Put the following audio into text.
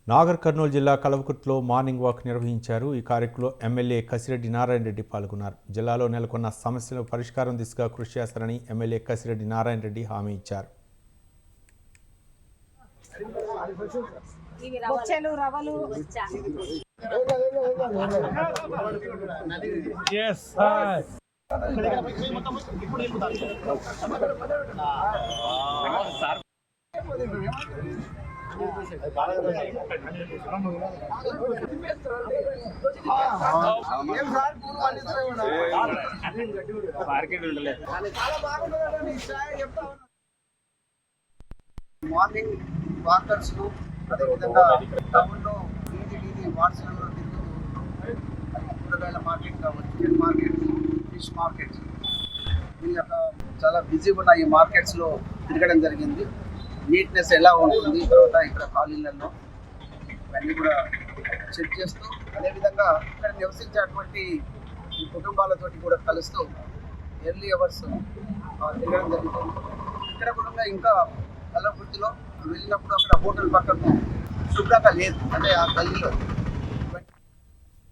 నాగర్ కర్నూలు జిల్లా కల్వకుర్తిలో morning walk నిర్వహించారు. ఈ కార్యక్రమంలో ఎమ్మెల్యే కసిరెడ్డి నారాయణ రెడ్డి పాల్గొన్నారు. జిల్లాలో నెలకొన్న సమస్యల పరిష్కారం దిశగా కృషి చేస్తారని ఎమ్మెల్యే కసిరెడ్డి నారాయణ రెడ్డి హామీ ఇచ్చారు. మార్నింగ్ వాకర్స్ అదేవిధంగా టౌన్లో వీధి వాట్సాప్లో తిరుగుతూ కూరగాయల మార్కెట్ కావచ్చు, చికెన్ మార్కెట్, ఫిష్ మార్కెట్, ఈ యొక్క చాలా బిజీగా ఉన్న ఈ మార్కెట్స్లో తిరగడం జరిగింది. నీట్నెస్ ఎలా ఉంటుంది, తర్వాత ఇక్కడ కాలనీలలో ఇవన్నీ కూడా చెక్ చేస్తూ, అదేవిధంగా ఇక్కడ నివసించేటువంటి ఈ కుటుంబాలతోటి కూడా కలుస్తూ ఎర్లీ అవర్స్ తిరగడం జరుగుతుంది. ఇక్కడ కూడా ఇంకా కల్వకుర్తిలో వెళ్ళినప్పుడు అక్కడ హోటల్ పక్కకు శుభ్రత లేదు, అంటే ఆ గల్లీలో